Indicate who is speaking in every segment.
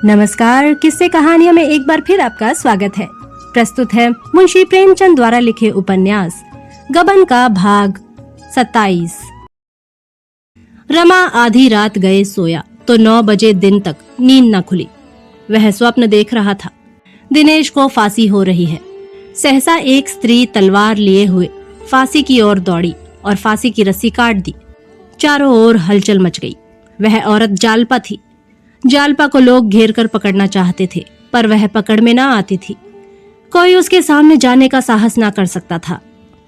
Speaker 1: नमस्कार, किस्से कहानियों में एक बार फिर आपका स्वागत है। प्रस्तुत है मुंशी प्रेमचंद द्वारा लिखे उपन्यास गबन का भाग 27। रमा आधी रात गए सोया तो 9 बजे दिन तक नींद न खुली। वह स्वप्न देख रहा था। दिनेश को फांसी हो रही है। सहसा एक स्त्री तलवार लिए हुए फांसी की ओर दौड़ी और फांसी की रस्सी काट दी। चारों ओर हलचल मच गई। वह औरत जालपा थी। जालपा को लोग घेर कर पकड़ना चाहते थे, पर वह पकड़ में ना आती थी। कोई उसके सामने जाने का साहस ना कर सकता था।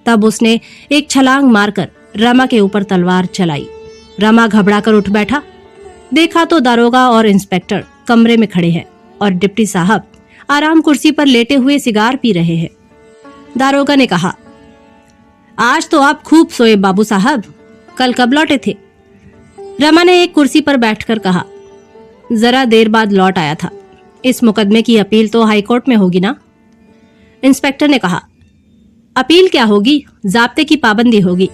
Speaker 1: तब उसने एक छलांग मारकर रमा के ऊपर तलवार चलाई। रमा घबराकर उठ बैठा। देखा तो दारोगा और इंस्पेक्टर कमरे में खड़े हैं और डिप्टी साहब आराम कुर्सी पर लेटे हुए सिगार पी रहे हैं। दारोगा ने कहा, आज तो आप खूब सोए बाबू साहब, कल कब लौटे थे? रमा ने एक कुर्सी पर बैठकर कहा, जरा देर बाद लौट आया था। इस मुकदमे की अपील तो हाईकोर्ट में होगी ना? इंस्पेक्टर ने कहा, अपील क्या होगी, जाब्ते की पाबंदी होगी।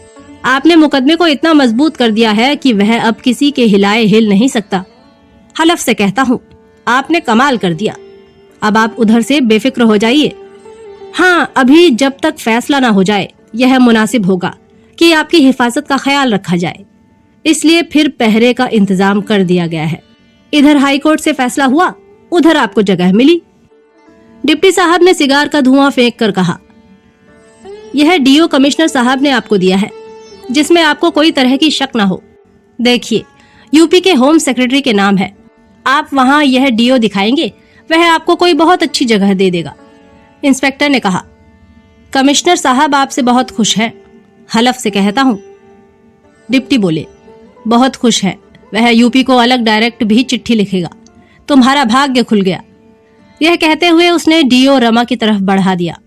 Speaker 1: आपने मुकदमे को इतना मजबूत कर दिया है कि वह अब किसी के हिलाए हिल नहीं सकता। हलफ से कहता हूँ, आपने कमाल कर दिया। अब आप उधर से बेफिक्र हो जाइए। हाँ, अभी जब तक फैसला ना हो जाए यह मुनासिब होगा कि आपकी हिफाजत का ख्याल रखा जाए। इसलिए फिर पहरे का इंतजाम कर दिया गया है। इधर हाईकोर्ट से फैसला हुआ, उधर आपको जगह मिली। डिप्टी साहब ने सिगार का धुआं फेंक कर कहा, यह डीओ कमिश्नर साहब ने आपको दिया है, जिसमें आपको कोई तरह की शक ना हो। देखिए, यूपी के होम सेक्रेटरी के नाम है। आप वहां यह डीओ दिखाएंगे, वह आपको कोई बहुत अच्छी जगह दे देगा। इंस्पेक्टर ने कहा, कमिश्नर साहब आपसे बहुत खुश हैं। हलफ से कहता हूँ। डिप्टी बोले, बहुत खुश है। वह यूपी को अलग डायरेक्ट भी चिट्ठी लिखेगा। तुम्हारा भाग्य खुल गया। यह कहते हुए उसने डीओ रमा की तरफ बढ़ा दिया।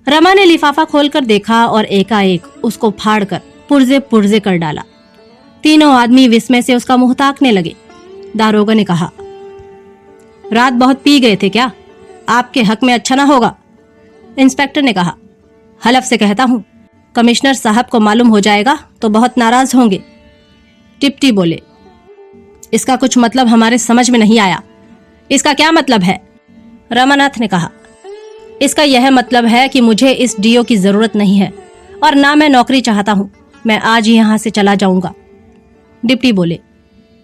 Speaker 1: रमा ने लिफाफा खोलकर देखा और एकाएक उसको फाड़कर पुर्जे पुर्जे कर डाला। तीनों आदमी विस्मय से उसका मुंह ताकने लगे। दारोगा ने कहा, रात बहुत पी गए थे क्या? आपके हक में अच्छा ना होगा। इंस्पेक्टर ने कहा, हलफ से कहता हूँ, कमिश्नर साहब को मालूम हो जाएगा तो बहुत नाराज होंगे। डिप्टी बोले, इसका कुछ मतलब हमारे समझ में नहीं आया। इसका क्या मतलब है? रमानाथ ने कहा, इसका यह मतलब है कि मुझे इस डीओ की जरूरत नहीं है और ना मैं नौकरी चाहता हूँ। मैं आज ही यहाँ से चला जाऊंगा। डिप्टी बोले,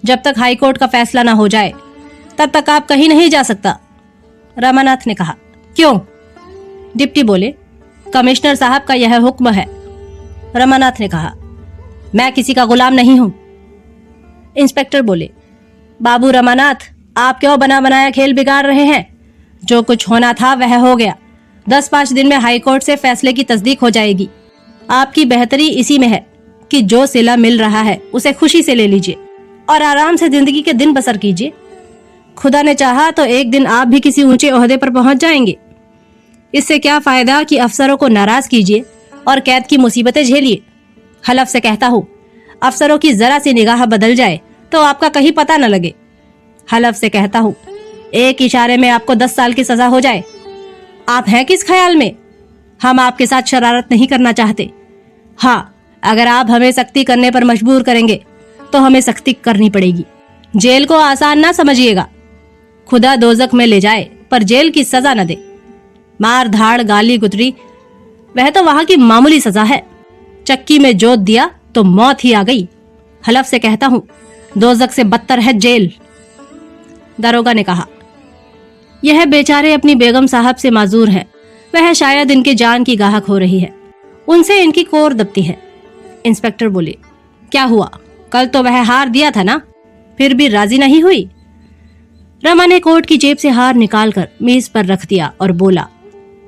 Speaker 1: जब तक हाईकोर्ट का फैसला ना हो जाए तब तक आप कहीं नहीं जा सकता। रमानाथ ने कहा, क्यों? डिप्टी बोले, कमिश्नर साहब का यह हुक्म है। रमानाथ ने कहा, मैं किसी का गुलाम नहीं हूं। इंस्पेक्टर बोले, बाबू रमानाथ, आप क्यों बना बनाया खेल बिगाड़ रहे हैं? जो कुछ होना था वह हो गया। 10-5 दिन में हाईकोर्ट से फैसले की तस्दीक हो जाएगी। आपकी बेहतरी इसी में है कि जो सिला मिल रहा है उसे खुशी से ले लीजिए और आराम से जिंदगी के दिन बसर कीजिए। खुदा ने चाहा तो एक दिन आप भी किसी ऊंचे ओहदे पर पहुंच जाएंगे। इससे क्या फायदा कि अफसरों को नाराज कीजिए और कैद की मुसीबतें झेलिए। हलफ से कहता हूँ, अफसरों की जरा सी निगाह बदल जाए तो आपका कहीं पता न लगे। हलफ से कहता हूँ, एक इशारे में आपको 10 साल की सजा हो जाए। आप हैं किस ख्याल में? हम आपके साथ शरारत नहीं करना चाहते। हाँ, अगर आप हमें सख्ती करने पर मजबूर करेंगे तो हमें सख्ती करनी पड़ेगी। जेल को आसान ना समझिएगा। खुदा दोजख में ले जाए पर जेल की सजा न दे। मार धाड़ गाली गुतरी वह तो वहां की मामूली सजा है। चक्की में जोत दिया तो मौत ही आ गई। हलफ से कहता हूँ, दोजख से बदतर है जेल। दारोगा ने कहा, यह बेचारे अपनी बेगम साहब से माजूर हैं। वह शायद इनके जान की गाहक हो रही है, उनसे इनकी कोर दबती है। इंस्पेक्टर बोले, क्या हुआ? कल तो वह हार दिया था ना, फिर भी राजी नहीं हुई? रमा ने कोट की जेब से हार निकालकर मेज पर रख दिया और बोला,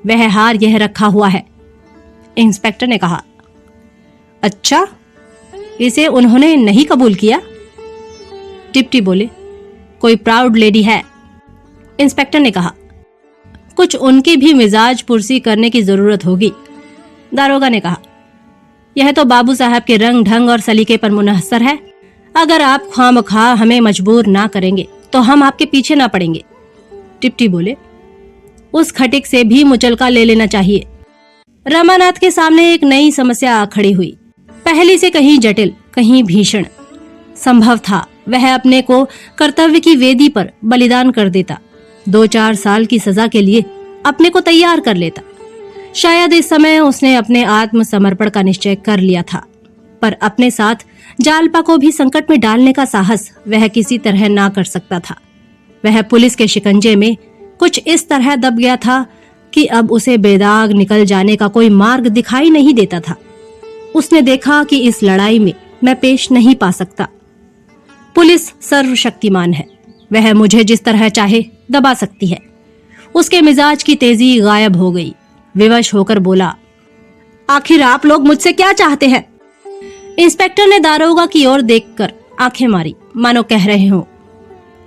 Speaker 1: वह हार यह रखा हुआ है। इंस्पेक्टर ने कहा, अच्छा, इसे उन्होंने नहीं कबूल किया? डिप्टी बोले, कोई प्राउड लेडी है। इंस्पेक्टर ने कहा, कुछ उनकी भी मिजाज पुरसी करने की जरूरत होगी। दारोगा ने कहा, यह तो बाबू साहब के रंग ढंग और सलीके पर मुनहसर है। अगर आप खामखा हमें मजबूर ना करेंगे तो हम आपके पीछे ना पड़ेंगे। डिप्टी बोले, उस खटिक से भी मुचलका ले लेना चाहिए। रमानाथ के सामने एक नई समस्या खड़ी हुई, पहली से कहीं जटिल, कहीं भीषण। संभव था वह अपने को कर्तव्य की वेदी पर बलिदान कर देता, 2-4 साल की सजा के लिए अपने को तैयार कर लेता। शायद इस समय उसने अपने आत्मसमर्पण का निश्चय कर लिया था, पर अपने साथ जालपा को भी संकट में डालने का साहस वह किसी तरह ना कर सकता था। वह पुलिस के शिकंजे में कुछ इस तरह दब गया था कि अब उसे बेदाग निकल जाने का कोई मार्ग दिखाई नहीं देता था। उसने देखा कि इस लड़ाई में मैं पेश नहीं पा सकता। पुलिस सर्वशक्तिमान है, वह मुझे जिस तरह चाहे दबा सकती है। उसके मिजाज की तेजी गायब हो गई। विवश होकर बोला, आखिर आप लोग मुझसे क्या चाहते हैं? इंस्पेक्टर ने दारोगा की ओर देखकर आंखें मारी, मानो कह रहे हो।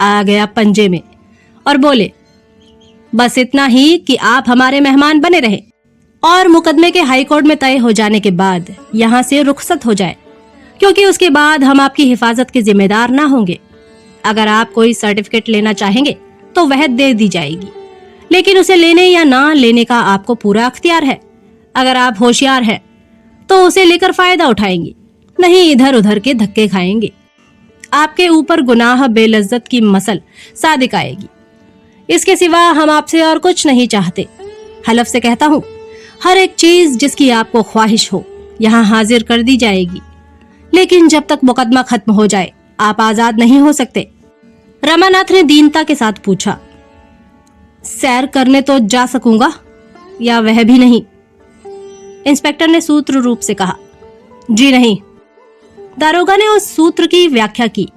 Speaker 1: आ गया पंजे में और बोले, बस इतना ही कि आप हमारे मेहमान बने रहे और मुकदमे के हाईकोर्ट में तय हो जाने के बाद यहाँ से रुखसत हो जाए, क्योंकि उसके बाद हम आपकी हिफाजत के जिम्मेदार ना होंगे। अगर आप कोई सर्टिफिकेट लेना चाहेंगे तो वह दे दी जाएगी, लेकिन उसे लेने या ना लेने का आपको पूरा अख्तियार है। अगर आप होशियार हैं तो उसे लेकर फायदा उठाएंगे, नहीं इधर उधर के धक्के खाएंगे। आपके ऊपर गुनाह बेलज्जत की मसल सादिक आएगी। इसके सिवा हम आपसे और कुछ नहीं चाहते। हलफ से कहता हूँ, हर एक चीज जिसकी आपको ख्वाहिश हो यहाँ हाजिर कर दी जाएगी, लेकिन जब तक मुकदमा खत्म हो जाए आप आजाद नहीं हो सकते। रमानाथ ने दीनता के साथ पूछा, सैर करने तो जा सकूंगा या वह भी नहीं? इंस्पेक्टर ने सूत्र रूप से कहा, जी नहीं। दारोगा ने उस सूत्र की व्याख्या की,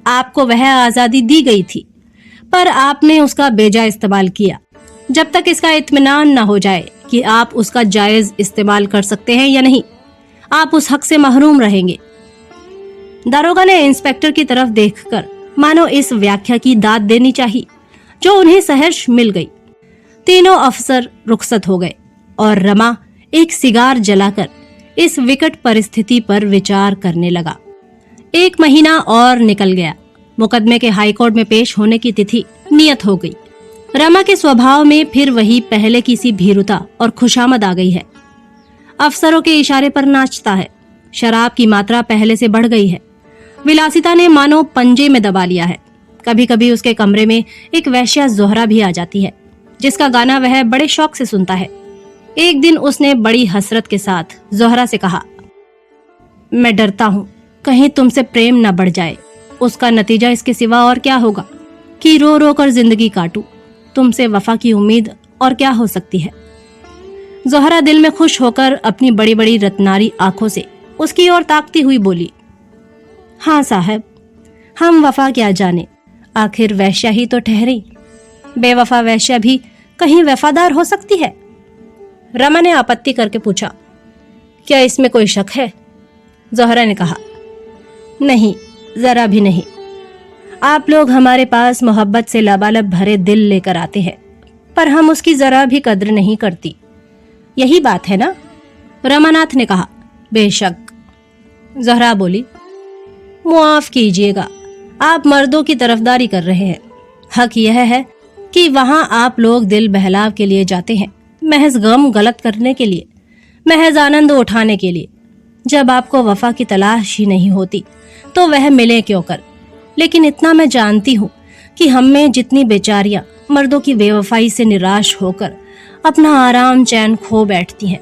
Speaker 1: आपको वह आजादी दी गई थी, पर आपने उसका बेजा इस्तेमाल किया। जब तक इसका इत्मीनान न हो जाए कि आप उसका जायज इस्तेमाल कर सकते हैं या नहीं, आप उस हक से महरूम रहेंगे। दारोगा ने इंस्पेक्टर की तरफ देखकर मानो इस व्याख्या की दाद देनी चाहिए, जो उन्हें सहर्ष मिल गई। तीनों अफसर रुखसत हो गए और रमा एक सिगार जलाकर इस विकट परिस्थिति पर विचार करने लगा। 1 महीना और निकल गया। मुकदमे के हाईकोर्ट में पेश होने की तिथि नियत हो गई। रमा के स्वभाव में फिर वही पहले की सी भीरुता और खुशामद आ गई है। अफसरों के इशारे पर नाचता है। शराब की मात्रा पहले से बढ़ गई है। विलासिता ने मानो पंजे में दबा लिया है। कभी कभी उसके कमरे में एक वैश्या जोहरा भी आ जाती है, जिसका गाना वह बड़े शौक से सुनता है। एक दिन उसने बड़ी हसरत के साथ जोहरा से कहा, मैं डरता हूँ कहीं तुमसे प्रेम न बढ़ जाए। उसका नतीजा इसके सिवा और क्या होगा कि रो रो कर जिंदगी काटूं। तुमसे वफा की उम्मीद और क्या हो सकती है? जोहरा दिल में खुश होकर अपनी बड़ी बड़ी रत्नारी आंखों से उसकी ओर ताकती हुई बोली, हाँ साहब, हम वफा क्या जाने, आखिर वैश्या ही तो ठहरी। बेवफा वैश्या भी कहीं वफादार हो सकती है? रमा ने आपत्ति करके पूछा, क्या इसमें कोई शक है? जोहरा ने कहा, नहीं, जरा भी नहीं। आप लोग हमारे पास मोहब्बत से लबालब भरे दिल लेकर आते हैं, पर हम उसकी जरा भी कद्र नहीं करती। यही बात है ना? रमानाथ ने कहा, बेशक। जोहरा बोली, मुआफ कीजिएगा, आप मर्दों की तरफदारी कर रहे हैं। हक यह है कि वहां आप लोग दिल बहलाव के लिए जाते हैं, महज गम गलत करने के लिए, महज आनंद उठाने के लिए। जब आपको वफा की तलाश ही नहीं होती तो वह मिले क्यों कर। लेकिन इतना मैं जानती हूँ कि हम में जितनी बेचारियां मर्दों की बेवफाई से निराश होकर अपना आराम चैन खो बैठती हैं,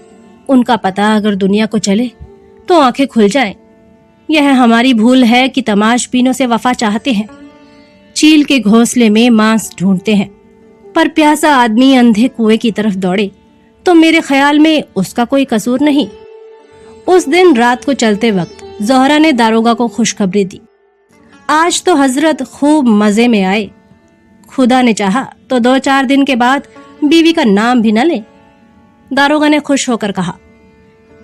Speaker 1: उनका पता अगर दुनिया को चले तो आंखें खुल जाएं। यह हमारी भूल है कि तमाशबीनों से वफा चाहते हैं, चील के घोंसले में मांस ढूंढते हैं। पर प्यासा आदमी अंधे कुएं की तरफ दौड़े तो मेरे ख्याल में उसका कोई कसूर नहीं। उस दिन रात को चलते वक्त जोहरा ने दारोगा को खुशखबरी दी, आज तो हजरत खूब मजे में आए। खुदा ने चाहा तो 2-4 दिन के बाद बीवी का नाम भी न ले। दारोगा ने खुश होकर कहा,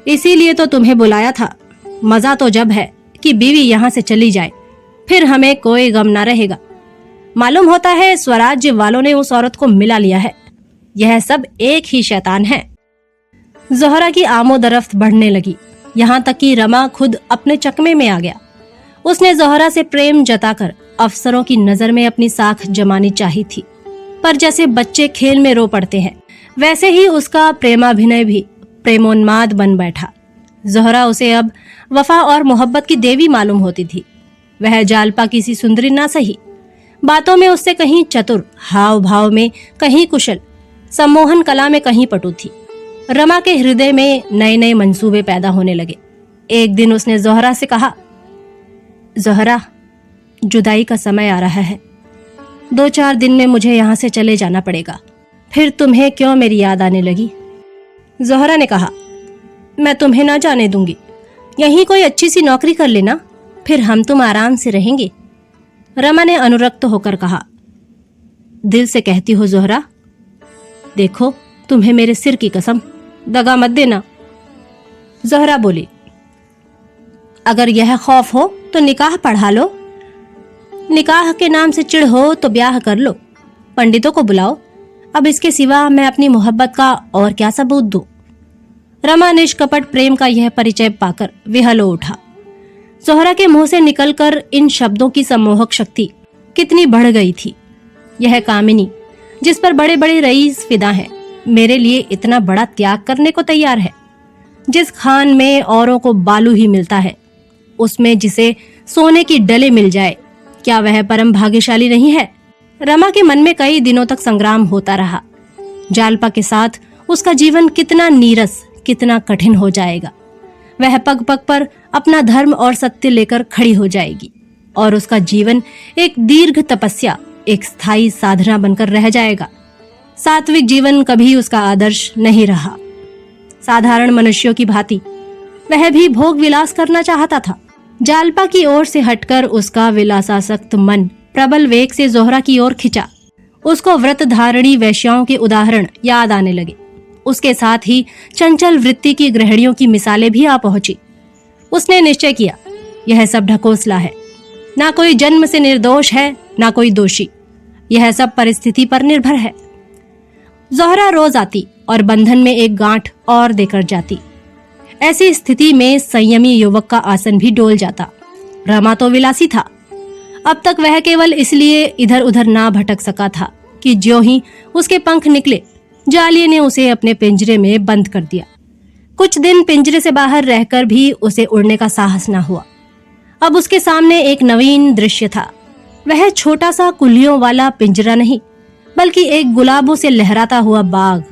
Speaker 1: इसीलिए तो तुम्हें बुलाया था। मजा तो जब है कि बीवी यहाँ से चली जाए, फिर हमें कोई गम ना रहेगा। मालूम होता है स्वराज्य वालों ने उस औरत को मिला लिया है। यह सब एक ही शैतान है। जोहरा की आमोदरफ्त बढ़ने लगी, यहाँ तक कि रमा खुद अपने चकमे में आ गया। उसने जोहरा से प्रेम जताकर अफसरों की नजर में अपनी साख जमानी चाही थी, पर जैसे बच्चे खेल में रो पड़ते हैं, वैसे ही उसका प्रेमाभिनय भी प्रेमोन्माद बन बैठा। जोहरा उसे अब वफा और मोहब्बत की देवी मालूम होती थी। वह जालपा किसी सुंदरी ना सही, बातों में उससे कहीं चतुर, हाव भाव में कहीं कुशल, सम्मोहन कला में कहीं पटु थी। रमा के हृदय में नए नए मंसूबे पैदा होने लगे। एक दिन उसने ज़ोहरा से कहा, ज़ोहरा, जुदाई का समय आ रहा है। 2-4 दिन में मुझे यहाँ से चले जाना पड़ेगा। फिर तुम्हें क्यों मेरी याद आने लगी? ज़ोहरा ने कहा, मैं तुम्हें ना जाने दूंगी। यहीं कोई अच्छी सी नौकरी कर लेना, फिर हम तुम आराम से रहेंगे। रमा ने अनुरक्त होकर कहा, दिल से कहती हो ज़ोहरा? देखो, तुम्हें मेरे सिर की कसम, दगा मत देना। ज़ोहरा बोली, अगर यह खौफ हो तो निकाह पढ़ा लो। निकाह के नाम से चिढ़ हो तो ब्याह कर लो। पंडितों को बुलाओ। अब इसके सिवा मैं अपनी मोहब्बत का और क्या सबूत दूं? रमा निष्कपट प्रेम का यह परिचय पाकर विहल हो उठा। ज़ोहरा के मुंह से निकलकर इन शब्दों की सम्मोहक शक्ति कितनी बढ़ गई थी। यह कामिनी, जिस पर बड़े बड़े रईस फिदा हैं, मेरे लिए इतना बड़ा त्याग करने को तैयार है। जिस खान में औरों को बालू ही मिलता है, उसमें जिसे सोने की डले मिल जाए, क्या वह परम भाग्यशाली नहीं है? रमा के मन में कई दिनों तक संग्राम होता रहा। जालपा के साथ उसका जीवन कितना नीरस, कितना कठिन हो जाएगा। वह पग पग पर अपना धर्म और सत्य लेकर खड़ी हो जाएगी और उसका जीवन एक दीर्घ तपस्या, एक स्थायी साधना बनकर रह जाएगा। सात्विक जीवन कभी उसका आदर्श नहीं रहा। साधारण मनुष्यों की भांति वह भी भोग विलास करना चाहता था। जालपा की ओर से हटकर उसका विलासासक्त मन प्रबल वेग से ज़ोहरा की ओर खिंचा। उसको व्रत धारणी वैश्याओं के उदाहरण याद आने लगे। उसके साथ ही चंचल वृत्ति की गृहिणियों की मिसालें भी आ पहुंची। उसने निश्चय किया, यह सब ढकोसला है। ना कोई जन्म से निर्दोष है, ना कोई दोषी। यह सब परिस्थिति पर निर्भर है। ज़ोहरा रोज आती और बंधन में एक गांठ और देकर जाती। ऐसी स्थिति में संयमी युवक का आसन भी डोल जाता। रमा तो विलासी था। अब तक वह केवल इसलिए इधर उधर ना भटक सका था कि ज्यों ही उसके पंख निकले, जालिये ने उसे अपने पिंजरे में बंद कर दिया। कुछ दिन पिंजरे से बाहर रहकर भी उसे उड़ने का साहस न हुआ। अब उसके सामने एक नवीन दृश्य था। वह छोटा सा कुल्लियों वाला पिंजरा नहीं, बल्कि एक गुलाबों से लहराता हुआ बाग,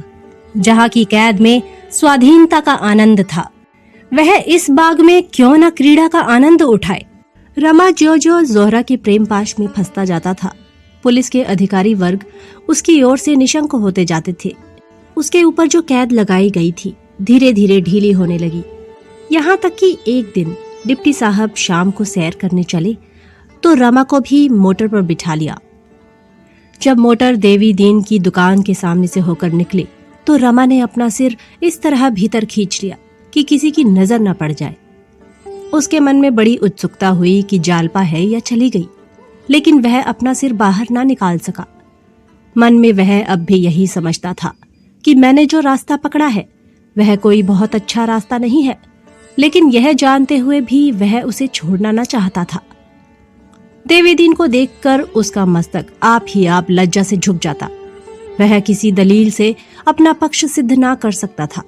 Speaker 1: जहाँ की कैद में स्वाधीनता का आनंद था। वह इस बाग में क्यों न क्रीड़ा का आनंद उठाए। रमा जो जो ज़ोहरा के प्रेम पाश में फंसता जाता था, पुलिस के अधिकारी वर्ग उसकी ओर से निशंक होते जाते थे। उसके ऊपर जो कैद लगाई गई थी धीरे धीरे ढीली होने लगी। यहाँ तक कि एक दिन डिप्टी साहब शाम को सैर करने चले तो रमा को भी मोटर पर बिठा लिया। जब मोटर देवी दीन की दुकान के सामने से होकर निकले तो रमा ने अपना सिर इस तरह भीतर खींच लिया कि किसी की नजर न पड़ जाए। उसके मन में बड़ी उत्सुकता हुई कि जालपा है या चली गई, लेकिन वह अपना सिर बाहर ना निकाल सका। मन में वह अब भी यही समझता था कि मैंने जो रास्ता पकड़ा है वह कोई बहुत अच्छा रास्ता नहीं है, लेकिन यह जानते हुए भी वह उसे छोड़ना न चाहता था। देवीदीन को देखकर उसका मस्तक आप ही आप लज्जा से झुक जाता। वह किसी दलील से अपना पक्ष सिद्ध ना कर सकता था।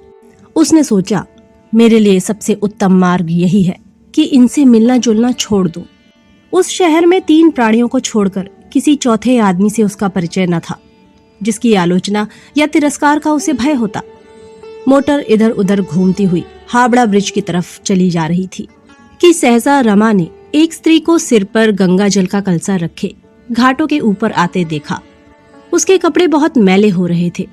Speaker 1: उसने सोचा, मेरे लिए सबसे उत्तम मार्ग यही है कि इनसे मिलना जुलना छोड़ दूं। उस शहर में 3 प्राणियों को छोड़कर किसी चौथे आदमी से उसका परिचय न था जिसकी आलोचना या तिरस्कार का उसे भय होता। मोटर इधर उधर घूमती हुई हावड़ा ब्रिज की तरफ चली जा रही थी कि सहसा रमा ने एक स्त्री को सिर पर गंगा जल का कलसा रखे घाटों के ऊपर आते देखा। उसके कपड़े बहुत मैले हो रहे थे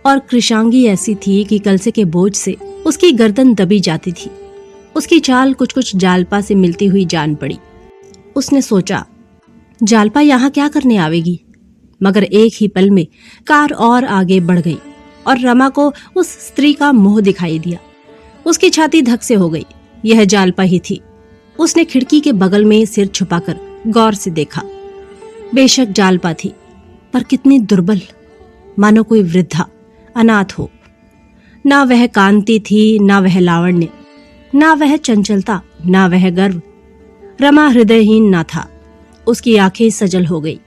Speaker 1: और कृशांगी ऐसी थी कि कलसे के बोझ से उसकी गर्दन दबी जाती थी। उसकी चाल कुछ कुछ जालपा से मिलती हुई जान पड़ी। उसने सोचा, जालपा यहाँ क्या करने आवेगी? मगर एक ही पल में कार और आगे बढ़ गई और रमा को उस स्त्री का मुंह दिखाई दिया। उसकी छाती धक से हो गई। यह जालपा ही थी। उसने खिड़की के बगल में सिर छुपाकर गौर से देखा। बेशक जालपा थी, पर कितनी दुर्बल, मानो कोई वृद्धा अनाथ हो। ना वह कांति थी, ना वह लावण्य, ना वह चंचलता, ना वह गर्व। रमा हृदयहीन ना था। उसकी आंखें सजल हो गई।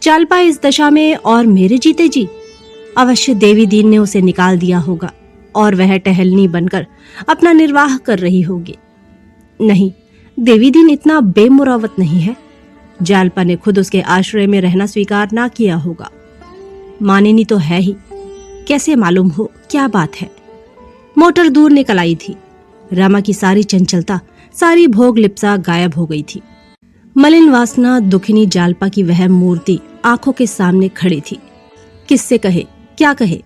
Speaker 1: जालपा इस दशा में और मेरे जीते जी अवश्य देवी दीन ने उसे निकाल दिया होगा और वह टहलनी बनकर अपना निर्वाह कर रही होगी। नहीं, देवी दीन इतना बेमुरावत नहीं है। जालपा ने खुद उसके आश्रय में रहना स्वीकार ना किया होगा। मानिनी तो है ही, कैसे मालूम हो क्या बात है। मोटर दूर निकल आई थी। रमा की सारी चंचलता, सारी भोग लिप्सा गायब हो गई थी। मलिन वासना दुखिनी जालपा की वह मूर्ति आंखों के सामने खड़ी थी। किससे कहे, क्या कहे,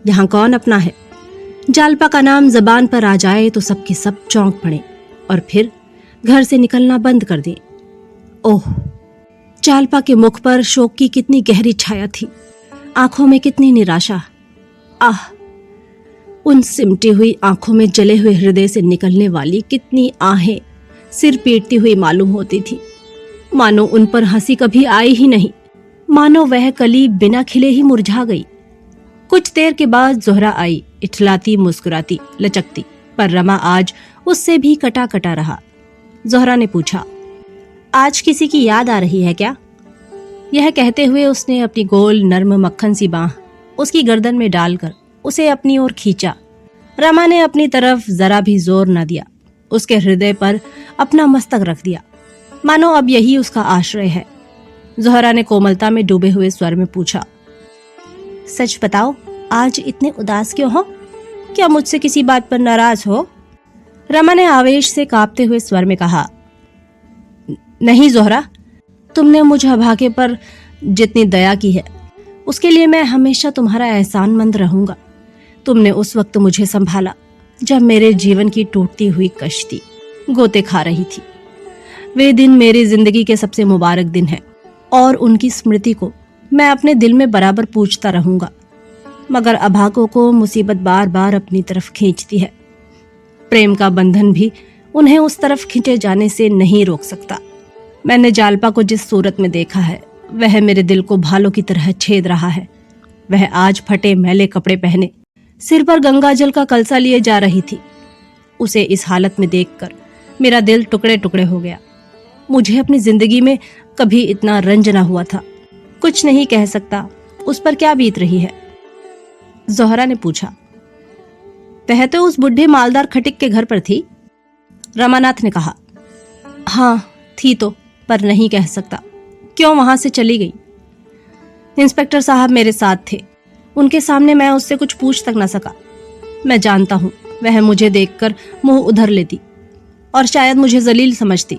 Speaker 1: यहाँ कौन अपना है। जालपा का नाम जबान पर आ जाए तो सबके सब चौंक पड़े और फिर घर से निकलना बंद कर दें। ओह, जालपा के मुख पर शोक की कितनी गहरी छाया थी, आंखों में कितनी निराशा। आह, उन सिमटी हुई आंखों में जले हुए हृदय से निकलने वाली कितनी आहें सिर पीटती हुई मालूम होती थी। मानो उन पर हंसी कभी आई ही नहीं, मानो वह कली बिना खिले ही मुरझा गई। कुछ देर के बाद जोहरा आई, इठलाती, मुस्कुराती, लचकती, पर रमा आज उससे भी कटा कटा रहा। जोहरा ने पूछा, आज किसी की याद आ रही है क्या? यह कहते हुए उसने अपनी गोल नर्म मक्खन सी बांह उसकी गर्दन में डालकर उसे अपनी ओर खींचा। रमा ने अपनी तरफ जरा भी जोर न दिया, उसके हृदय पर अपना मस्तक रख दिया, मानो अब यही उसका आश्रय है। जोहरा ने कोमलता में डूबे हुए स्वर में पूछा, सच बताओ, आज इतने उदास क्यों हो? क्या मुझसे किसी बात पर नाराज हो? रमा ने आवेश से कांपते हुए स्वर में कहा, नहीं जोहरा, तुमने मुझ अभागे पर जितनी दया की है उसके लिए मैं हमेशा तुम्हारा एहसानमंद रहूंगा। तुमने उस वक्त मुझे संभाला जब मेरे जीवन की टूटती हुई कश्ती गोते खा रही थी। वे दिन मेरी जिंदगी के सबसे मुबारक दिन हैं और उनकी स्मृति को मैं अपने दिल में बराबर पूछता रहूंगा। मगर अभागों को मुसीबत बार बार अपनी तरफ खींचती है। प्रेम का बंधन भी उन्हें उस तरफ खींचे जाने से नहीं रोक सकता। मैंने जालपा को जिस सूरत में देखा है वह मेरे दिल को भालों की तरह छेद रहा है। वह आज फटे मैले कपड़े पहने सिर पर गंगा जल का कलसा लिए जा रही थी। उसे इस हालत में देखकर मेरा दिल टुकड़े टुकड़े हो गया। मुझे अपनी जिंदगी में कभी इतना रंज ना हुआ था। कुछ नहीं कह सकता उस पर क्या बीत रही है। जोहरा ने पूछा, वह तो उस बुढ़े मालदार खटिक के घर पर थी। रमानाथ ने कहा, हाँ थी तो, पर नहीं कह सकता क्यों वहां से चली गई। इंस्पेक्टर साहब मेरे साथ थे, उनके सामने मैं उससे कुछ पूछ तक न सका। मैं जानता हूं वह मुझे देखकर मुंह उधर लेती और शायद मुझे जलील समझती,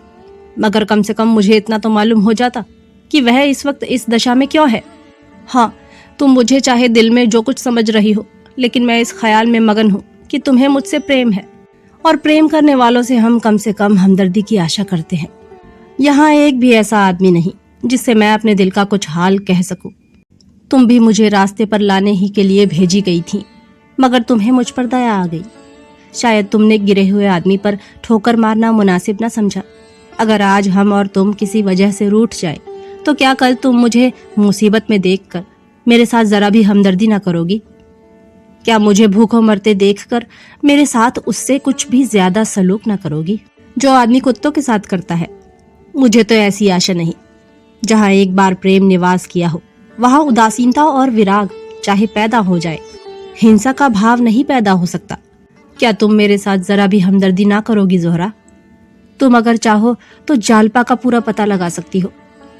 Speaker 1: मगर कम से कम मुझे इतना तो मालूम हो जाता कि वह इस वक्त इस दशा में क्यों है। हाँ, तुम मुझे चाहे दिल में जो कुछ समझ रही हो, लेकिन मैं इस ख्याल में मगन हूं कि तुम्हें मुझसे प्रेम है और प्रेम करने वालों से हम कम से कम हमदर्दी की आशा करते हैं। यहाँ एक भी ऐसा आदमी नहीं जिससे मैं अपने दिल का कुछ हाल कह सकूं। तुम भी मुझे रास्ते पर लाने ही के लिए भेजी गई थी, मगर तुम्हें मुझ पर दया आ गई। शायद तुमने गिरे हुए आदमी पर ठोकर मारना मुनासिब न समझा। अगर आज हम और तुम किसी वजह से रूठ जाए तो क्या कल तुम मुझे मुसीबत में देखकर मेरे साथ जरा भी हमदर्दी न करोगी? क्या मुझे भूखों मरते देखकर मेरे साथ उससे कुछ भी ज्यादा सलूक न करोगी जो आदमी कुत्तों के साथ करता है? मुझे तो ऐसी आशा नहीं। जहाँ एक बार प्रेम निवास किया हो वहां उदासीनता और विराग चाहे पैदा हो जाए, हिंसा का भाव नहीं पैदा हो सकता। क्या तुम मेरे साथ जरा भी हमदर्दी ना करोगी जोहरा? तुम अगर चाहो तो जालपा का पूरा पता लगा सकती हो।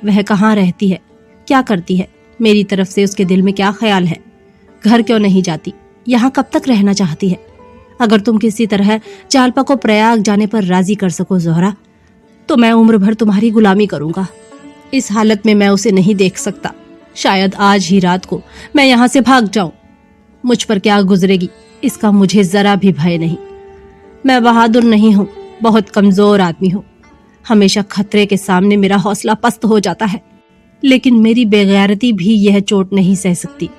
Speaker 1: वह कहाँ रहती है, क्या करती है, मेरी तरफ से उसके दिल में क्या ख्याल है, घर क्यों नहीं जाती, यहाँ कब तक रहना चाहती है। अगर तुम किसी तरह जालपा को प्रयाग जाने पर राजी कर सको जोहरा, तो मैं उम्र भर तुम्हारी गुलामी करूंगा। इस हालत में मैं उसे नहीं देख सकता। शायद आज ही रात को मैं यहाँ से भाग जाऊं। मुझ पर क्या गुजरेगी इसका मुझे जरा भी भय नहीं। मैं बहादुर नहीं हूँ, बहुत कमजोर आदमी हूँ। हमेशा खतरे के सामने मेरा हौसला पस्त हो जाता है, लेकिन मेरी बेगैरती भी यह चोट नहीं सह सकती।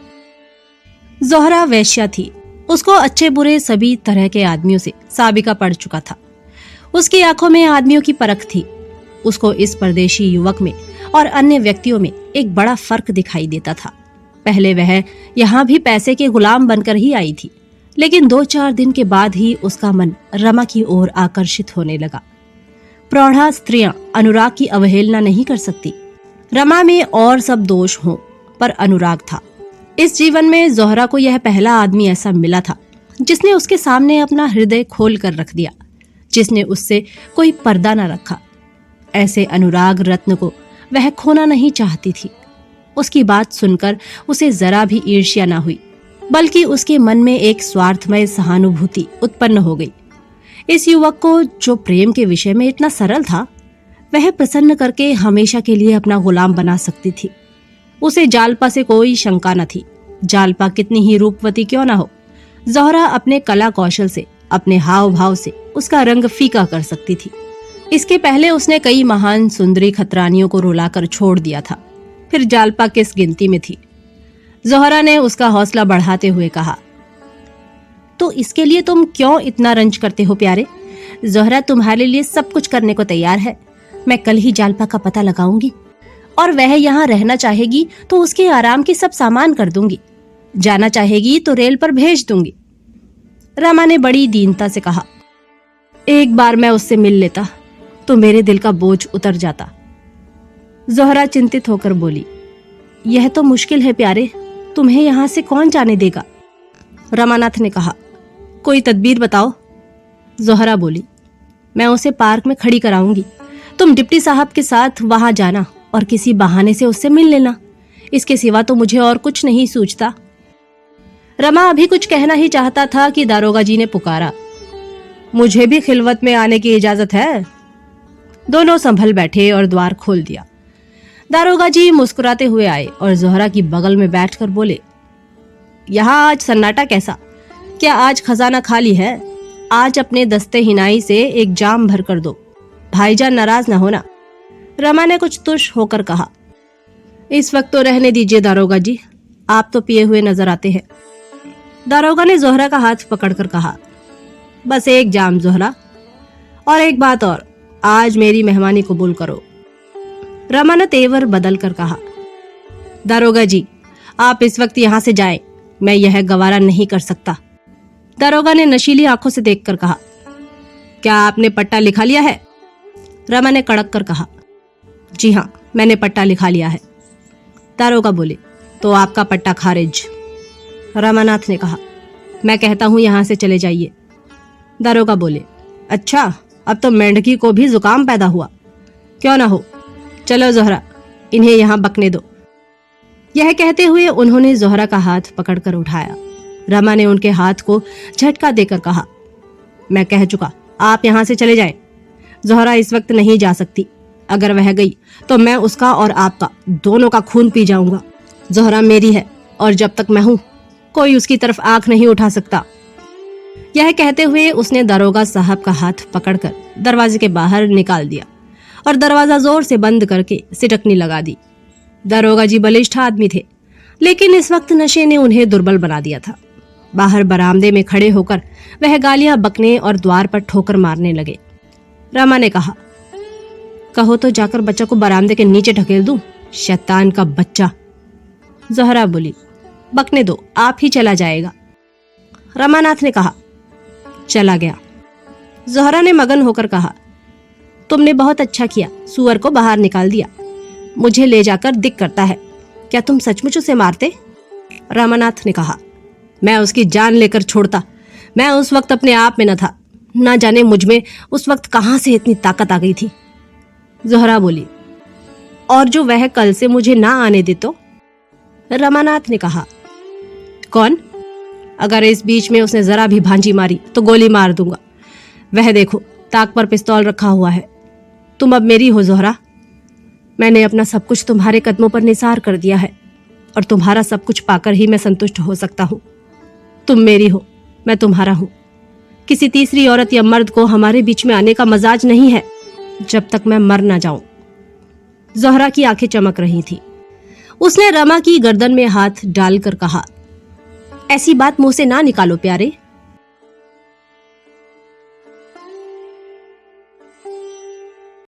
Speaker 1: जोहरा वैश्या थी। उसको अच्छे बुरे सभी तरह के आदमियों से साबिका पड़ चुका था। उसकी आंखों में आदमियों की परख थी। उसको इस परदेशी युवक में और अन्य व्यक्तियों में एक बड़ा फर्क दिखाई देता था। पहले वह यहाँ भी पैसे के गुलाम बनकर ही आई थी, लेकिन 2-4 दिन के बाद ही उसका मन रमा की ओर आकर्षित होने लगा। प्रौढ़ा स्त्रियां अनुराग की अवहेलना नहीं कर सकती। रमा में और सब दोष हों, पर अनुराग था। इस जीवन में जोहरा को यह पहला आदमी ऐसा मिला था जिसने उसके सामने अपना हृदय खोल कर रख दिया, जिसने उससे कोई पर्दा न रखा। ऐसे अनुराग रत्न को वह खोना नहीं चाहती थी। उसकी बात सुनकर उसे जरा भी ईर्ष्या न हुई, बल्कि उसके मन में एक स्वार्थमय सहानुभूति उत्पन्न हो गई। इस युवक को, जो प्रेम के विषय में इतना सरल था, वह प्रसन्न करके हमेशा के लिए अपना गुलाम बना सकती थी। उसे जालपा से कोई शंका न थी। जालपा कितनी ही रूपवती क्यों न हो, ज़ोहरा अपने कला कौशल से, अपने हाव भाव से उसका रंग फीका कर सकती थी। इसके पहले उसने कई महान सुंदरी खतरानियों को रुलाकर छोड़ दिया था, फिर जालपा किस गिनती में थी। ज़ोहरा ने उसका हौसला बढ़ाते हुए कहा, तो इसके लिए तुम क्यों इतना रंज करते हो प्यारे? ज़ोहरा तुम्हारे लिए सब कुछ करने को तैयार है। मैं कल ही जालपा का पता लगाऊंगी, और वह यहाँ रहना चाहेगी तो उसके आराम के सब सामान कर दूंगी। जाना चाहेगी तो रेल पर भेज दूंगी। रमा ने बड़ी दीनता से कहा, एक बार मैं उससे मिल लेता तो मेरे दिल का बोझ उतर जाता। ज़ोहरा चिंतित होकर बोली, यह तो मुश्किल है प्यारे, तुम्हें यहाँ से कौन जाने देगा? रमानाथ ने कहा, कोई तदबीर बताओ। ज़ोहरा बोली, मैं उसे पार्क में खड़ी कराऊंगी। तुम डिप्टी साहब के साथ वहां जाना और किसी बहाने से उससे मिल लेना। इसके सिवा तो मुझे और कुछ नहीं सूझता। रमा अभी कुछ कहना ही चाहता था कि दारोगा जी ने पुकारा, मुझे भी खिलवत में आने की इजाजत है। दोनों संभल बैठे और द्वार खोल दिया। दारोगा जी मुस्कुराते हुए आए और ज़ोहरा की बगल में बैठकर बोले, यहाँ आज सन्नाटा कैसा? क्या आज खजाना खाली है? आज अपने दस्ते हिनाई से एक जाम भर कर दो, भाईजान नाराज न होना। रमा ने कुछ तुष होकर कहा, इस वक्त तो रहने दीजिए दारोगा जी, आप तो पिए हुए नजर आते हैं। दारोगा ने ज़ोहरा का हाथ पकड़कर कहा, बस एक जाम ज़ोहरा, और एक बात और, आज मेरी मेहमानी कबूल करो। रमा ने तेवर बदल कर कहा, दारोगा जी आप इस वक्त यहाँ से जाएं, मैं यह गवारा नहीं कर सकता। दारोगा ने नशीली आंखों से देखकर कहा, क्या आपने पट्टा लिखा लिया है? रमा ने कड़क कर कहा, जी हाँ, मैंने पट्टा लिखा लिया है। दारोगा बोले, तो आपका पट्टा खारिज। रमानाथ ने कहा, मैं कहता हूं यहां से चले जाइए। दारोगा बोले, अच्छा, अब तो मेंढकी को भी जुकाम पैदा हुआ। क्यों ना हो, चलो ज़ोहरा, इन्हें यहां बकने दो। यह कहते हुए उन्होंने ज़ोहरा का हाथ पकड़कर उठाया। रमा ने उनके हाथ को झटका देकर कहा, मैं कह चुका, आप यहां से चले जाएं। ज़ोहरा इस वक्त नहीं जा सकती। अगर वह गई तो मैं उसका और आपका दोनों का खून पी जाऊंगा। ज़ोहरा मेरी है और जब तक मैं हूं कोई उसकी तरफ आंख नहीं उठा सकता। यह कहते हुए उसने दारोगा साहब का हाथ पकड़कर दरवाजे के बाहर निकाल दिया और दरवाजा जोर से बंद करके सिटकनी लगा दी। दारोगा जी बलिष्ठ आदमी थे, लेकिन इस वक्त नशे ने उन्हें दुर्बल बना दिया था। बाहर बरामदे में खड़े होकर वह गालियां बकने और द्वार पर ठोकर मारने लगे। रमा ने कहा, कहो तो जाकर बच्चा को बरामदे के नीचे ढकेल दूं, शैतान का बच्चा। ज़ोहरा बोली, बकने दो, आप ही चला जाएगा। रमानाथ ने कहा, चला गया। ज़ोहरा ने मगन होकर कहा, तुमने बहुत अच्छा किया, सुअर को बाहर निकाल दिया। मुझे ले जाकर दिक करता है, क्या तुम सचमुच उसे मारते? रमानाथ ने कहा, मैं उसकी जान लेकर छोड़ता। मैं उस वक्त अपने आप में न था, ना जाने मुझ में उस वक्त कहां से इतनी ताकत आ गई थी। ज़ोहरा बोली, और जो वह कल से मुझे ना आने दे तो? रमानाथ ने कहा, कौन? अगर इस बीच में उसने जरा भी भांजी मारी तो गोली मार दूंगा। वह देखो, ताक पर पिस्तौल रखा हुआ है। तुम अब मेरी हो ज़ोहरा। मैंने अपना सब कुछ तुम्हारे कदमों पर निसार कर दिया है और तुम्हारा सब कुछ पाकर ही मैं संतुष्ट हो सकता हूँ। तुम मेरी हो, मैं तुम्हारा हूँ। किसी तीसरी औरत या मर्द को हमारे बीच में आने का मजाज नहीं है जब तक मैं मर ना जाऊं। ज़ोहरा की आंखें चमक रही थी। उसने रमा की गर्दन में हाथ डालकर कहा, ऐसी बात मुंह से ना निकालो प्यारे।